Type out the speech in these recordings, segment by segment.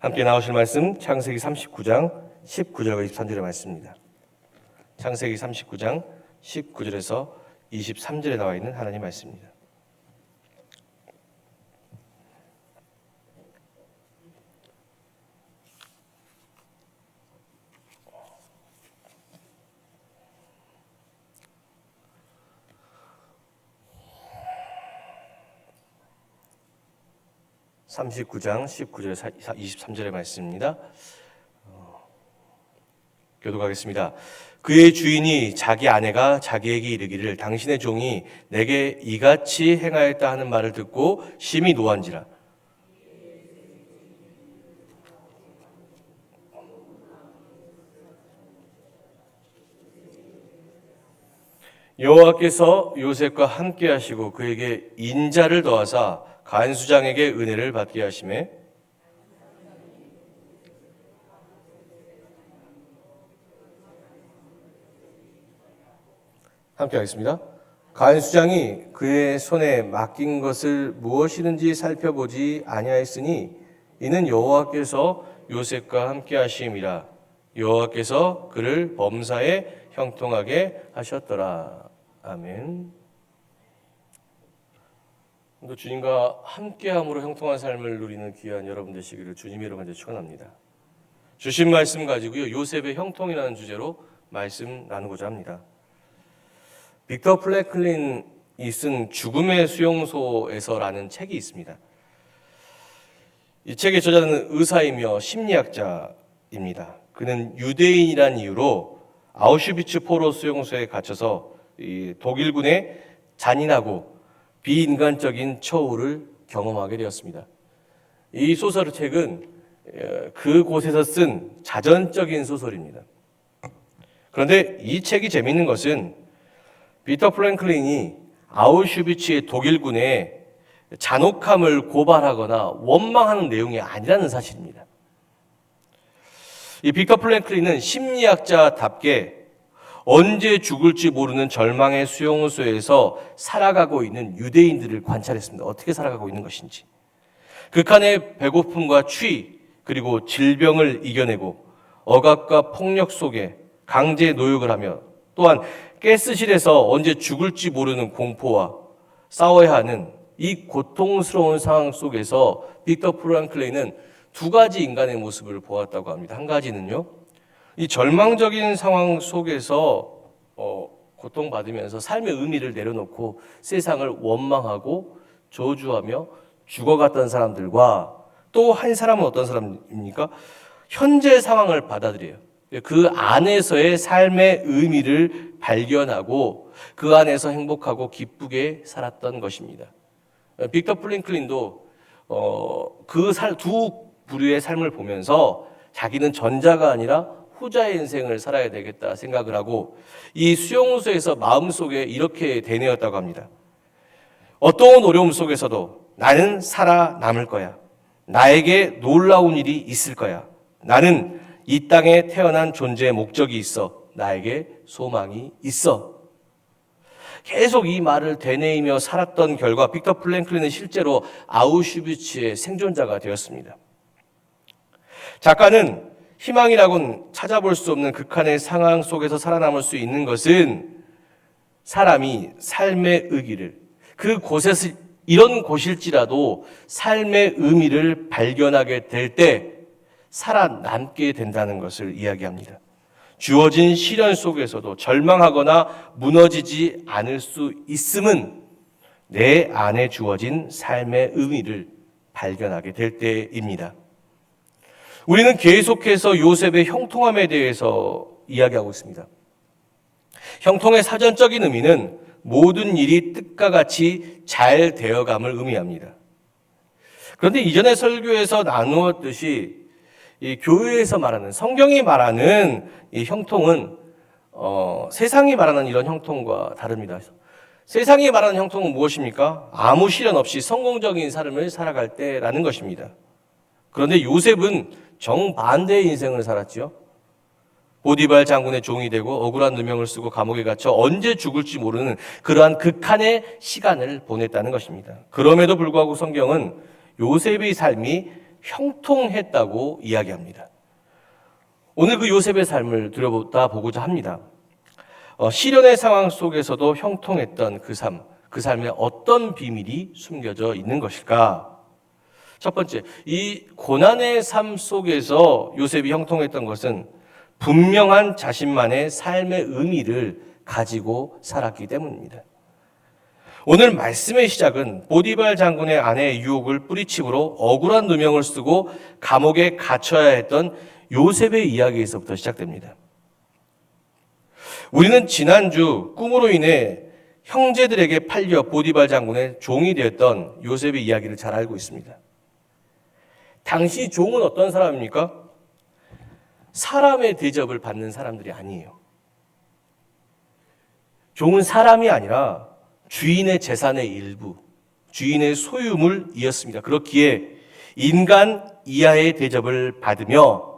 함께 나오실 말씀 창세기 39장 19절과 23절의 말씀입니다. 창세기 39장 19절에서 23절에 나와 있는 하나님 말씀입니다. (39장 19절 23절의 말씀입니다. 교독하겠습니다. 그의 주인이 자기 아내가 자기에게 이르기를 당신의 종이 내게 이같이 행하였다 하는 말을 듣고 심히 노한지라. 여호와께서 요셉과 함께 하시고 그에게 인자를 더하사 간수장에게 은혜를 받게 하시매 함께 하겠습니다. 간수장이 그의 손에 맡긴 것을 무엇이든지 살펴보지 아니하였으니 이는 여호와께서 요셉과 함께 하심이라. 여호와께서 그를 범사에 형통하게 하셨더라. 아멘. 또 주님과 함께함으로 형통한 삶을 누리는 귀한 여러분 되시기를 주님의 이름으로 먼저 축원합니다. 주신 말씀 가지고요, 요셉의 형통이라는 주제로 말씀 나누고자 합니다. 빅터 프랭클린이 쓴 죽음의 수용소에서라는 책이 있습니다. 이 책의 저자는 의사이며 심리학자입니다. 그는 유대인이란 이유로 아우슈비츠 포로 수용소에 gat혀서 이 독일군의 잔인하고 비인간적인 처우를 경험하게 되었습니다. 이 소설의 책은 그곳에서 쓴 자전적인 소설입니다. 그런데 이 책이 재미있는 것은 빅터 프랭클린이 아우슈비츠의 독일군의 잔혹함을 고발하거나 원망하는 내용이 아니라는 사실입니다. 이 빅터 프랭클린은 심리학자답게 언제 죽을지 모르는 절망의 수용소에서 살아가고 있는 유대인들을 관찰했습니다. 어떻게 살아가고 있는 것인지. 극한의 배고픔과 추위, 그리고 질병을 이겨내고 억압과 폭력 속에 강제 노역을 하며 또한 가스실에서 언제 죽을지 모르는 공포와 싸워야 하는 이 고통스러운 상황 속에서 빅터 프랭클린은 두 가지 인간의 모습을 보았다고 합니다. 한 가지는요, 이 절망적인 상황 속에서 고통받으면서 삶의 의미를 내려놓고 세상을 원망하고 저주하며 죽어갔던 사람들과 또 한 사람은 어떤 사람입니까? 현재 상황을 받아들여요. 그 안에서의 삶의 의미를 발견하고 그 안에서 행복하고 기쁘게 살았던 것입니다. 빅터 프랭클린도 그 두 부류의 삶을 보면서 자기는 전자가 아니라 후자의 인생을 살아야 되겠다 생각을 하고 이 수용소에서 마음속에 이렇게 되뇌었다고 합니다. 어떠한 어려움 속에서도 나는 살아남을 거야. 나에게 놀라운 일이 있을 거야. 나는 이 땅에 태어난 존재의 목적이 있어. 나에게 소망이 있어. 계속 이 말을 되뇌이며 살았던 결과 빅터 프랭클린은 실제로 아우슈비츠의 생존자가 되었습니다. 작가는 희망이라고는 찾아볼 수 없는 극한의 상황 속에서 살아남을 수 있는 것은 사람이 삶의 의기를, 그곳에서 이런 곳일지라도 삶의 의미를 발견하게 될 때 살아남게 된다는 것을 이야기합니다. 주어진 시련 속에서도 절망하거나 무너지지 않을 수 있음은 내 안에 주어진 삶의 의미를 발견하게 될 때입니다. 우리는 계속해서 요셉의 형통함에 대해서 이야기하고 있습니다. 형통의 사전적인 의미는 모든 일이 뜻과 같이 잘 되어감을 의미합니다. 그런데 이전의 설교에서 나누었듯이 이 교회에서 말하는, 성경이 말하는 이 형통은 세상이 말하는 이런 형통과 다릅니다. 세상이 말하는 형통은 무엇입니까? 아무 시련 없이 성공적인 삶을 살아갈 때라는 것입니다. 그런데 요셉은 정반대의 인생을 살았죠. 보디발 장군의 종이 되고 억울한 누명을 쓰고 감옥에 갇혀 언제 죽을지 모르는 그러한 극한의 시간을 보냈다는 것입니다. 그럼에도 불구하고 성경은 요셉의 삶이 형통했다고 이야기합니다. 오늘 그 요셉의 삶을 들여다보고자 합니다. 시련의 상황 속에서도 형통했던 그 삶에 어떤 비밀이 숨겨져 있는 것일까? 첫 번째, 이 고난의 삶 속에서 요셉이 형통했던 것은 분명한 자신만의 삶의 의미를 가지고 살았기 때문입니다. 오늘 말씀의 시작은 보디발 장군의 아내의 유혹을 뿌리치므로 억울한 누명을 쓰고 감옥에 갇혀야 했던 요셉의 이야기에서부터 시작됩니다. 우리는 지난주 꿈으로 인해 형제들에게 팔려 보디발 장군의 종이 되었던 요셉의 이야기를 잘 알고 있습니다. 당시 종은 어떤 사람입니까? 사람의 대접을 받는 사람들이 아니에요. 종은 사람이 아니라 주인의 재산의 일부, 주인의 소유물이었습니다. 그렇기에 인간 이하의 대접을 받으며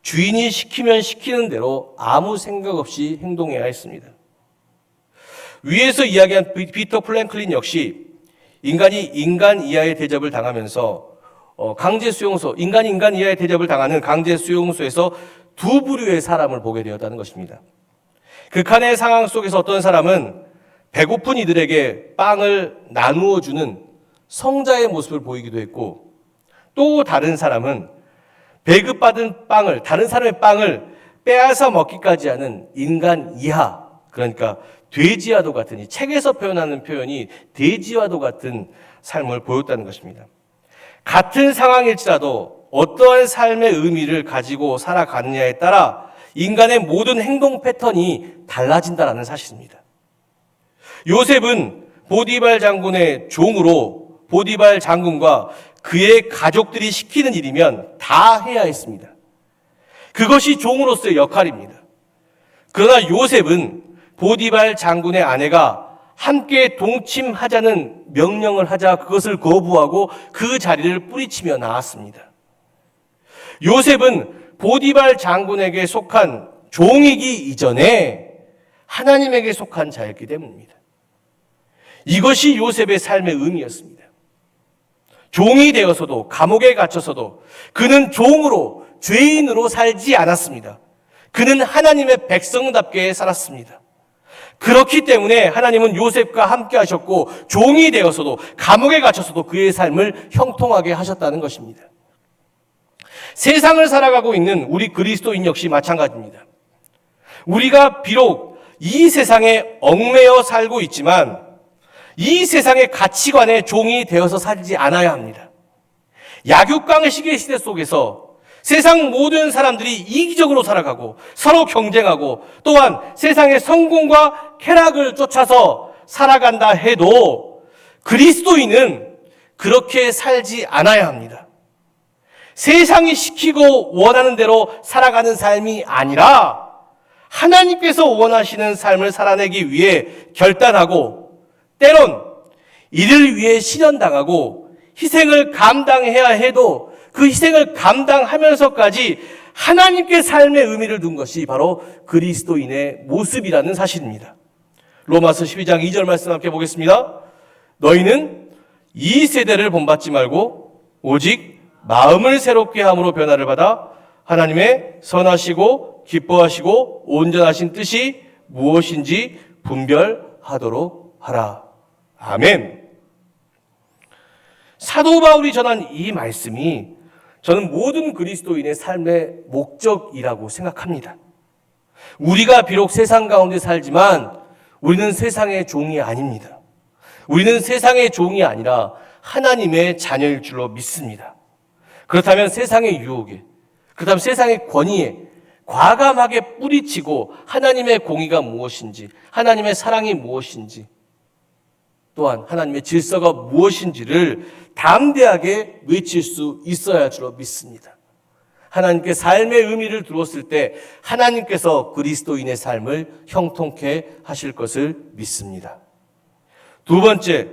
주인이 시키면 시키는 대로 아무 생각 없이 행동해야 했습니다. 위에서 이야기한 피터 플랭클린 역시 인간이 인간 이하의 대접을 당하면서 강제 수용소, 인간 이하의 대접을 당하는 강제 수용소에서 두 부류의 사람을 보게 되었다는 것입니다. 극한의 상황 속에서 어떤 사람은 배고픈 이들에게 빵을 나누어 주는 성자의 모습을 보이기도 했고, 또 다른 사람은 배급받은 빵을, 다른 사람의 빵을 빼앗아 먹기까지 하는 인간 이하, 그러니까 돼지와도 같은, 이 책에서 표현하는 표현이 돼지와도 같은 삶을 보였다는 것입니다. 같은 상황일지라도 어떠한 삶의 의미를 가지고 살아가느냐에 따라 인간의 모든 행동 패턴이 달라진다는 사실입니다. 요셉은 보디발 장군의 종으로 보디발 장군과 그의 가족들이 시키는 일이면 다 해야 했습니다. 그것이 종으로서의 역할입니다. 그러나 요셉은 보디발 장군의 아내가 함께 동침하자는 명령을 하자 그것을 거부하고 그 자리를 뿌리치며 나왔습니다. 요셉은 보디발 장군에게 속한 종이기 이전에 하나님에게 속한 자였기 때문입니다. 이것이 요셉의 삶의 의미였습니다. 종이 되어서도 감옥에 갇혀서도 그는 종으로 죄인으로 살지 않았습니다. 그는 하나님의 백성답게 살았습니다. 그렇기 때문에 하나님은 요셉과 함께 하셨고 종이 되어서도 감옥에 갇혀서도 그의 삶을 형통하게 하셨다는 것입니다. 세상을 살아가고 있는 우리 그리스도인 역시 마찬가지입니다. 우리가 비록 이 세상에 얽매여 살고 있지만 이 세상의 가치관의 종이 되어서 살지 않아야 합니다. 약육강식의 시대 속에서 세상 모든 사람들이 이기적으로 살아가고 서로 경쟁하고 또한 세상의 성공과 쾌락을 쫓아서 살아간다 해도 그리스도인은 그렇게 살지 않아야 합니다. 세상이 시키고 원하는 대로 살아가는 삶이 아니라 하나님께서 원하시는 삶을 살아내기 위해 결단하고 때론 이를 위해 실현당하고 희생을 감당해야 해도 그 희생을 감당하면서까지 하나님께 삶의 의미를 둔 것이 바로 그리스도인의 모습이라는 사실입니다. 로마서 12장 2절 말씀 함께 보겠습니다. 너희는 이 세대를 본받지 말고 오직 마음을 새롭게 함으로 변화를 받아 하나님의 선하시고 기뻐하시고 온전하신 뜻이 무엇인지 분별하도록 하라. 아멘. 사도 바울이 전한 이 말씀이 저는 모든 그리스도인의 삶의 목적이라고 생각합니다. 우리가 비록 세상 가운데 살지만 우리는 세상의 종이 아닙니다. 우리는 세상의 종이 아니라 하나님의 자녀일 줄로 믿습니다. 그렇다면 세상의 유혹에, 그렇다면 세상의 권위에 과감하게 뿌리치고 하나님의 공의가 무엇인지, 하나님의 사랑이 무엇인지, 또한 하나님의 질서가 무엇인지를 담대하게 외칠 수 있어야 할 줄로 믿습니다. 하나님께 삶의 의미를 두었을 때 하나님께서 그리스도인의 삶을 형통케 하실 것을 믿습니다. 두 번째,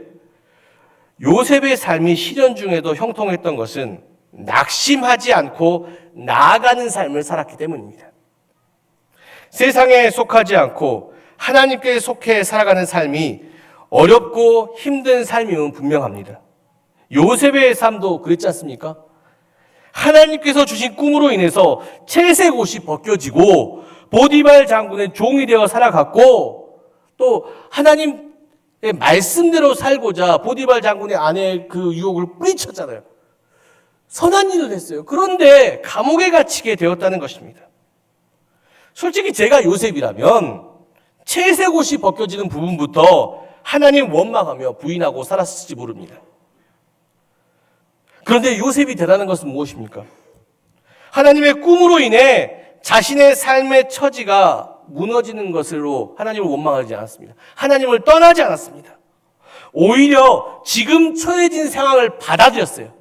요셉의 삶이 시련 중에도 형통했던 것은 낙심하지 않고 나아가는 삶을 살았기 때문입니다. 세상에 속하지 않고 하나님께 속해 살아가는 삶이 어렵고 힘든 삶임은 분명합니다. 요셉의 삶도 그랬지 않습니까? 하나님께서 주신 꿈으로 인해서 채색 옷이 벗겨지고 보디발 장군의 종이 되어 살아갔고, 또 하나님의 말씀대로 살고자 보디발 장군의 아내의 그 유혹을 뿌리쳤잖아요. 선한 일을 했어요. 그런데 감옥에 갇히게 되었다는 것입니다. 솔직히 제가 요셉이라면 채색 옷이 벗겨지는 부분부터 하나님 원망하며 부인하고 살았을지 모릅니다. 그런데 요셉이 대단한 것은 무엇입니까? 하나님의 꿈으로 인해 자신의 삶의 처지가 무너지는 것으로 하나님을 원망하지 않았습니다. 하나님을 떠나지 않았습니다. 오히려 지금 처해진 상황을 받아들였어요.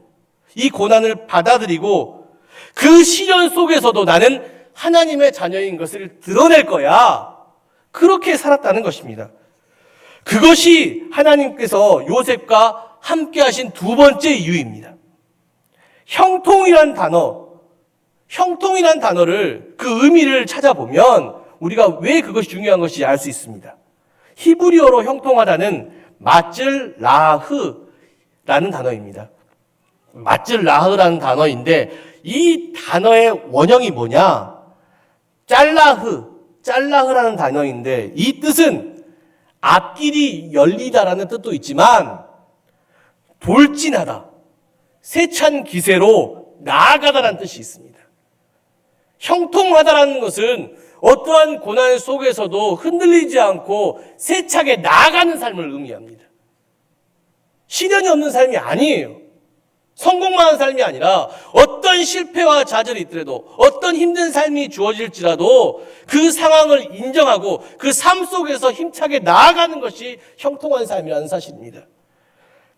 이 고난을 받아들이고 그 시련 속에서도 나는 하나님의 자녀인 것을 드러낼 거야. 그렇게 살았다는 것입니다. 그것이 하나님께서 요셉과 함께 하신 두 번째 이유입니다. 형통이란 단어를 그 의미를 찾아보면 우리가 왜 그것이 중요한 것인지 알 수 있습니다. 히브리어로 형통하다는 마즐라흐라는 단어입니다. 마즐라흐라는 단어인데 이 단어의 원형이 뭐냐? 짤라흐라는 단어인데 이 뜻은 앞길이 열리다라는 뜻도 있지만 돌진하다, 세찬 기세로 나아가다라는 뜻이 있습니다. 형통하다라는 것은 어떠한 고난 속에서도 흔들리지 않고 세차게 나아가는 삶을 의미합니다. 시련이 없는 삶이 아니에요. 성공만 하는 삶이 아니라 어떤 실패와 좌절이 있더라도 어떤 힘든 삶이 주어질지라도 그 상황을 인정하고 그 삶 속에서 힘차게 나아가는 것이 형통한 삶이라는 사실입니다.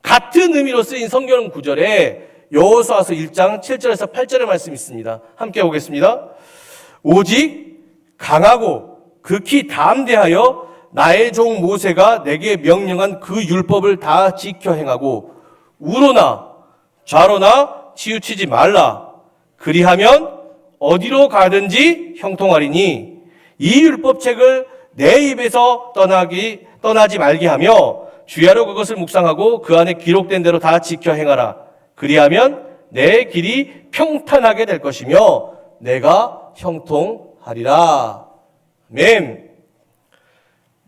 같은 의미로 쓰인 성경 구절에 여호수아서 1장 7절에서 8절의 말씀이 있습니다. 함께 보겠습니다. 오직 강하고 극히 담대하여 나의 종 모세가 내게 명령한 그 율법을 다 지켜 행하고 우로나 좌로나 치우치지 말라. 그리하면 어디로 가든지 형통하리니 이 율법책을 내 입에서 떠나지 말게 하며 주야로 그것을 묵상하고 그 안에 기록된 대로 다 지켜 행하라. 그리하면 내 길이 평탄하게 될 것이며 내가 형통하리라. 아멘.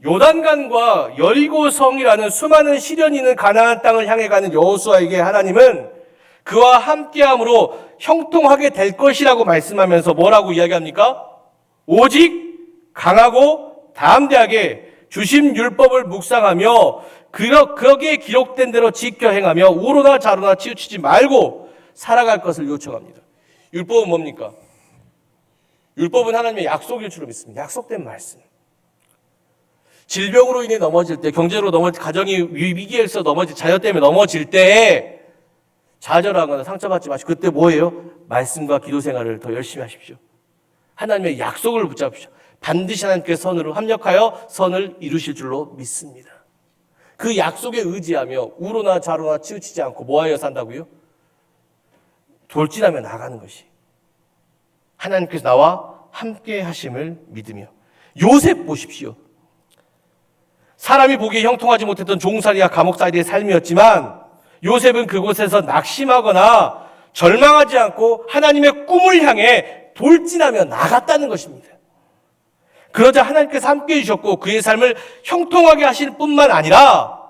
요단강과 여리고성이라는 수많은 시련이 있는 가나안 땅을 향해 가는 여호수아에게 하나님은 그와 함께함으로 형통하게 될 것이라고 말씀하면서 뭐라고 이야기합니까? 오직 강하고 담대하게 주심 율법을 묵상하며 거기에 기록된 대로 지켜 행하며 우로나 좌로나 치우치지 말고 살아갈 것을 요청합니다. 율법은 뭡니까? 율법은 하나님의 약속일 줄로 믿습니다. 약속된 말씀. 질병으로 인해 넘어질 때, 경제로 넘어질 때, 가정이 위기에서 넘어질, 자녀 때문에 넘어질 때 좌절하거나 상처받지 마시고 그때 뭐예요? 말씀과 기도 생활을 더 열심히 하십시오. 하나님의 약속을 붙잡으십시오. 반드시 하나님께서 선으로 합력하여 선을 이루실 줄로 믿습니다. 그 약속에 의지하며 우로나 좌로나 치우치지 않고 뭐하여 산다고요? 돌진하며 나가는 것이 하나님께서 나와 함께 하심을 믿으며. 요셉 보십시오. 사람이 보기에 형통하지 못했던 종살이와 감옥살이의 삶이었지만 요셉은 그곳에서 낙심하거나 절망하지 않고 하나님의 꿈을 향해 돌진하며 나갔다는 것입니다. 그러자 하나님께서 함께해 주셨고 그의 삶을 형통하게 하실 뿐만 아니라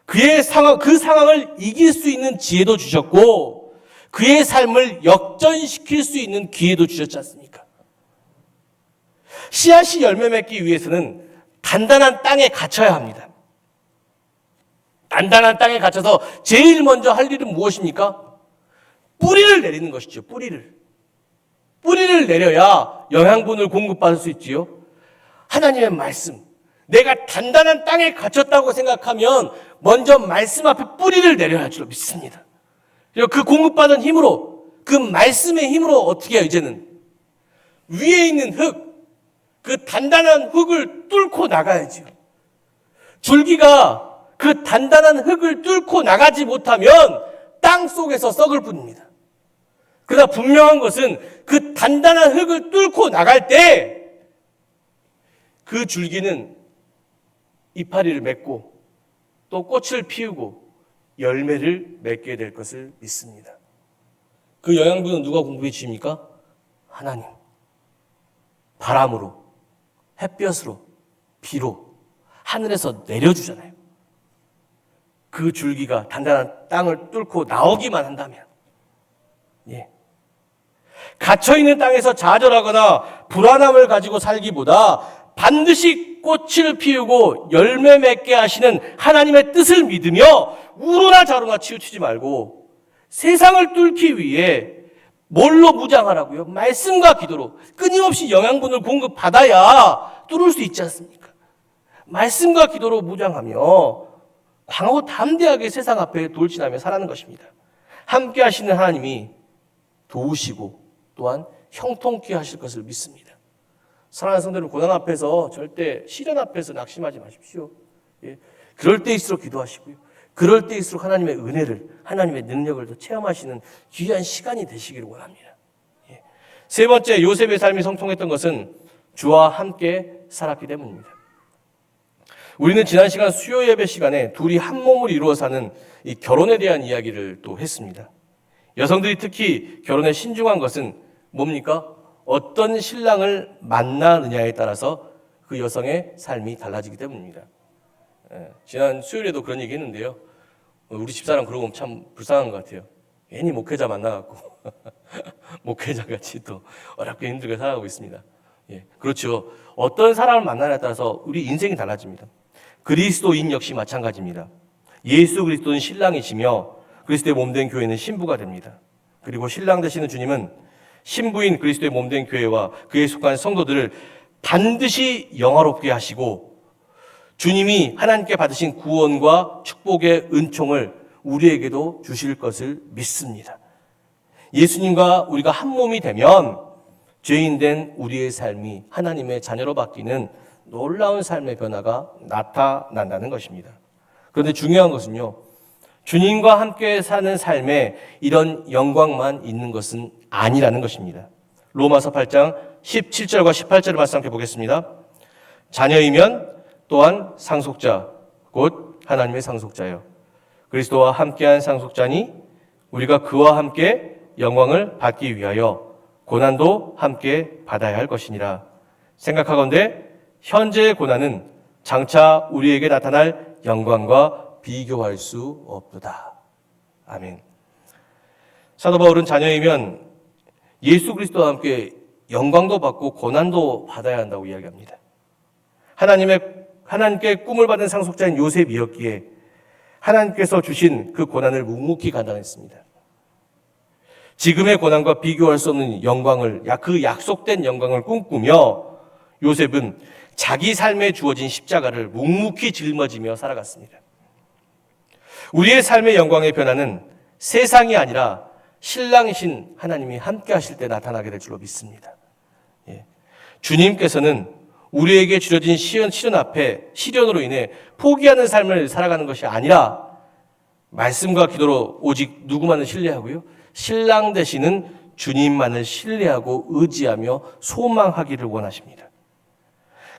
그 상황을 이길 수 있는 지혜도 주셨고 그의 삶을 역전시킬 수 있는 기회도 주셨지 않습니까? 씨앗이 열매 맺기 위해서는 단단한 땅에 갇혀야 합니다. 단단한 땅에 갇혀서 제일 먼저 할 일은 무엇입니까? 뿌리를 내리는 것이죠. 뿌리를 내려야 영양분을 공급받을 수 있지요. 하나님의 말씀, 내가 단단한 땅에 갇혔다고 생각하면 먼저 말씀 앞에 뿌리를 내려야 할 줄로 믿습니다. 그리고 그 공급받은 힘으로, 그 말씀의 힘으로 어떻게 해요? 이제는 위에 있는 그 단단한 흙을 뚫고 나가야지요. 줄기가 그 단단한 흙을 뚫고 나가지 못하면 땅 속에서 썩을 뿐입니다. 그러나 분명한 것은 그 단단한 흙을 뚫고 나갈 때 그 줄기는 이파리를 맺고 또 꽃을 피우고 열매를 맺게 될 것을 믿습니다. 그 영양분은 누가 공급해 주십니까? 하나님. 바람으로, 햇볕으로, 비로 하늘에서 내려주잖아요. 그 줄기가 단단한 땅을 뚫고 나오기만 한다면, 예. 갇혀있는 땅에서 좌절하거나 불안함을 가지고 살기보다 반드시 꽃을 피우고 열매 맺게 하시는 하나님의 뜻을 믿으며 우로나 좌로나 치우치지 말고 세상을 뚫기 위해 뭘로 무장하라고요? 말씀과 기도로 끊임없이 영양분을 공급받아야 뚫을 수 있지 않습니까? 말씀과 기도로 무장하며 강하고 담대하게 세상 앞에 돌진하며 살아가는 것입니다. 함께 하시는 하나님이 도우시고 또한 형통케 하실 것을 믿습니다. 사랑하는 성도들, 고난 앞에서 절대 시련 앞에서 낙심하지 마십시오. 예. 그럴 때일수록 기도하시고요. 그럴 때일수록 하나님의 은혜를, 하나님의 능력을 더 체험하시는 귀한 시간이 되시기를 원합니다. 예. 세 번째, 요셉의 삶이 성통했던 것은 주와 함께 살았기 때문입니다. 우리는 지난 시간 수요 예배 시간에 둘이 한 몸을 이루어 사는 이 결혼에 대한 이야기를 또 했습니다. 여성들이 특히 결혼에 신중한 것은 뭡니까? 어떤 신랑을 만나느냐에 따라서 그 여성의 삶이 달라지기 때문입니다. 지난 수요일에도 그런 얘기 했는데요. 우리 집사람 그러고 보면 참 불쌍한 것 같아요. 괜히 목회자 만나갖고 목회자같이 또 어렵게 힘들게 살아가고 있습니다. 예, 그렇죠. 어떤 사람을 만나냐에 따라서 우리 인생이 달라집니다. 그리스도인 역시 마찬가지입니다. 예수 그리스도는 신랑이시며 그리스도의 몸된 교회는 신부가 됩니다. 그리고 신랑 되시는 주님은 신부인 그리스도의 몸된 교회와 그에 속한 성도들을 반드시 영화롭게 하시고 주님이 하나님께 받으신 구원과 축복의 은총을 우리에게도 주실 것을 믿습니다. 예수님과 우리가 한 몸이 되면 죄인된 우리의 삶이 하나님의 자녀로 바뀌는 놀라운 삶의 변화가 나타난다는 것입니다. 그런데 중요한 것은요, 주님과 함께 사는 삶에 이런 영광만 있는 것은 아니라는 것입니다. 로마서 8장 17절과 18절을 말씀 함께 보겠습니다. 자녀이면 또한 상속자, 곧 하나님의 상속자요. 그리스도와 함께한 상속자니 우리가 그와 함께 영광을 받기 위하여 고난도 함께 받아야 할 것이니라. 생각하건대 현재의 고난은 장차 우리에게 나타날 영광과 비교할 수 없도다. 아멘. 사도 바울은 자녀이면 예수 그리스도와 함께 영광도 받고 고난도 받아야 한다고 이야기합니다. 하나님께 꿈을 받은 상속자인 요셉이었기에 하나님께서 주신 그 고난을 묵묵히 감당했습니다. 지금의 고난과 비교할 수 없는 영광을, 그 약속된 영광을 꿈꾸며 요셉은 자기 삶에 주어진 십자가를 묵묵히 짊어지며 살아갔습니다. 우리의 삶의 영광의 변화는 세상이 아니라 신랑이신 하나님이 함께 하실 때 나타나게 될 줄로 믿습니다. 예. 주님께서는 우리에게 주어진 시련 앞에 시련으로 인해 포기하는 삶을 살아가는 것이 아니라 말씀과 기도로 오직 누구만을 신뢰하고요, 신랑 되시는 주님만을 신뢰하고 의지하며 소망하기를 원하십니다.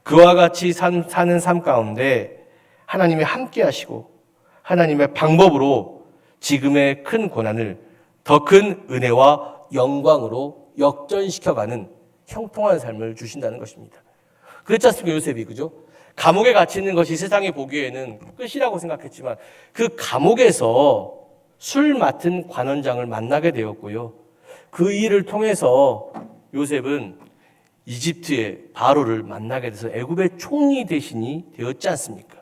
그와 같이 사는 삶 가운데 하나님이 함께 하시고 하나님의 방법으로 지금의 큰 고난을 더 큰 은혜와 영광으로 역전시켜가는 형통한 삶을 주신다는 것입니다. 그렇지 않습니까, 요셉이, 그죠? 감옥에 갇혀 있는 것이 세상이 보기에는 끝이라고 생각했지만 그 감옥에서 술 맡은 관원장을 만나게 되었고요. 그 일을 통해서 요셉은 이집트의 바로를 만나게 돼서 애굽의 총리 대신이 되었지 않습니까?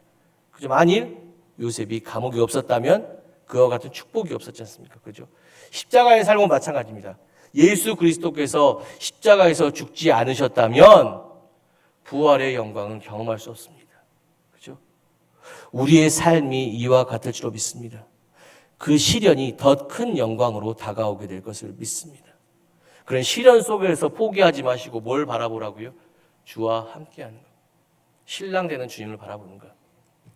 그죠? 만일 요셉이 감옥이 없었다면 그와 같은 축복이 없었지 않습니까? 그죠? 십자가의 삶은 마찬가지입니다. 예수 그리스도께서 십자가에서 죽지 않으셨다면 부활의 영광은 경험할 수 없습니다. 그죠? 우리의 삶이 이와 같을 줄로 믿습니다. 그 시련이 더 큰 영광으로 다가오게 될 것을 믿습니다. 그런 시련 속에서 포기하지 마시고 뭘 바라보라고요? 주와 함께하는 것. 신랑 되는 주님을 바라보는 것.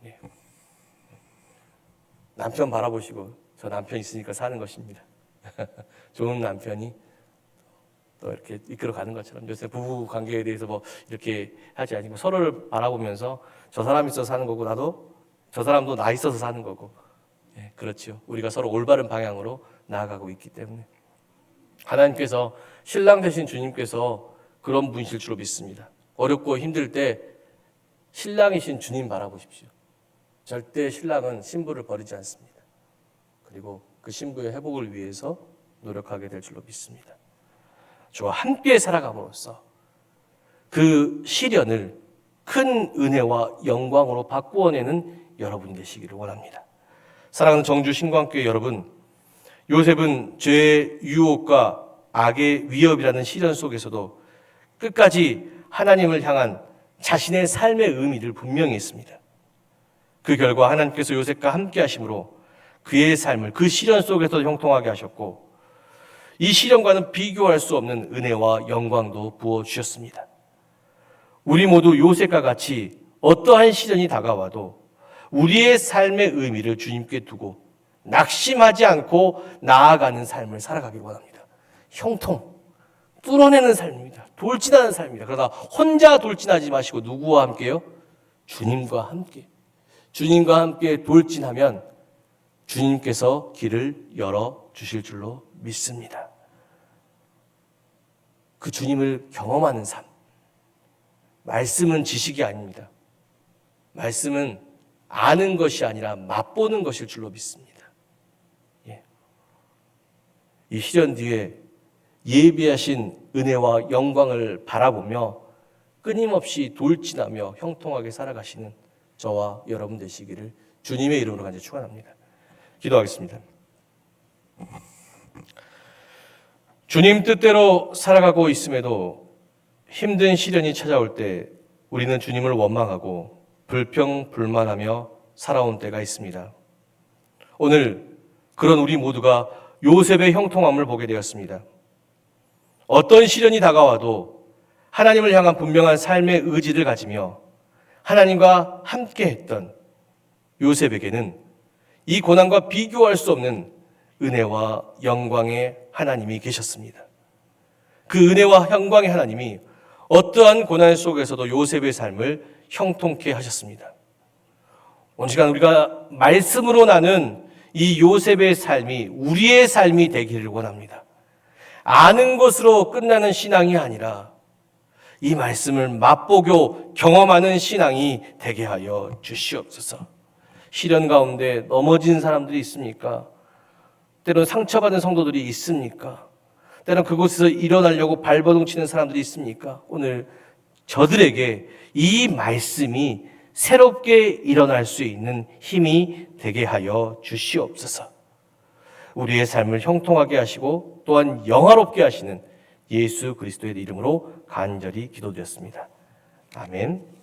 예. 남편 바라보시고 저 남편 있으니까 사는 것입니다. 좋은 남편이 또 이렇게 이끌어가는 것처럼 요새 부부 관계에 대해서 뭐 이렇게 하지 아니고 서로를 바라보면서 저 사람 있어서 사는 거고 나도 저 사람도 나 있어서 사는 거고, 예, 그렇죠. 우리가 서로 올바른 방향으로 나아가고 있기 때문에. 하나님께서 신랑 되신 주님께서 그런 분이실 줄로 믿습니다. 어렵고 힘들 때 신랑이신 주님 바라보십시오. 절대 신랑은 신부를 버리지 않습니다. 그리고 그 신부의 회복을 위해서 노력하게 될 줄로 믿습니다. 저와 함께 살아감으로써 그 시련을 큰 은혜와 영광으로 바꾸어내는 여러분이 되시기를 원합니다. 사랑하는 정주 신광교회 여러분, 요셉은 죄의 유혹과 악의 위협이라는 시련 속에서도 끝까지 하나님을 향한 자신의 삶의 의미를 분명히 했습니다. 그 결과 하나님께서 요셉과 함께 하심으로 그의 삶을 그 시련 속에서 형통하게 하셨고, 이 시련과는 비교할 수 없는 은혜와 영광도 부어주셨습니다. 우리 모두 요셉과 같이 어떠한 시련이 다가와도 우리의 삶의 의미를 주님께 두고 낙심하지 않고 나아가는 삶을 살아가길 원합니다. 형통, 뚫어내는 삶입니다. 돌진하는 삶입니다. 그러나 혼자 돌진하지 마시고 누구와 함께요? 주님과 함께. 주님과 함께 돌진하면 주님께서 길을 열어주실 줄로 믿습니다. 그 주님을 경험하는 삶. 말씀은 지식이 아닙니다. 말씀은 아는 것이 아니라 맛보는 것일 줄로 믿습니다. 이 시련 뒤에 예비하신 은혜와 영광을 바라보며 끊임없이 돌진하며 형통하게 살아가시는 저와 여러분 되시기를 주님의 이름으로 간절히 축원합니다. 기도하겠습니다. 주님 뜻대로 살아가고 있음에도 힘든 시련이 찾아올 때 우리는 주님을 원망하고 불평불만하며 살아온 때가 있습니다. 오늘 그런 우리 모두가 요셉의 형통함을 보게 되었습니다. 어떤 시련이 다가와도 하나님을 향한 분명한 삶의 의지를 가지며 하나님과 함께 했던 요셉에게는 이 고난과 비교할 수 없는 은혜와 영광의 하나님이 계셨습니다. 그 은혜와 영광의 하나님이 어떠한 고난 속에서도 요셉의 삶을 형통케 하셨습니다. 오늘 시간 우리가 말씀으로 나눈 이 요셉의 삶이 우리의 삶이 되기를 원합니다. 아는 것으로 끝나는 신앙이 아니라 이 말씀을 맛보고 경험하는 신앙이 되게 하여 주시옵소서. 시련 가운데 넘어진 사람들이 있습니까? 때로는 상처받은 성도들이 있습니까? 때로는 그곳에서 일어나려고 발버둥 치는 사람들이 있습니까? 오늘 저들에게 이 말씀이 새롭게 일어날 수 있는 힘이 되게 하여 주시옵소서. 우리의 삶을 형통하게 하시고 또한 영화롭게 하시는 예수 그리스도의 이름으로 간절히 기도드렸습니다. 아멘.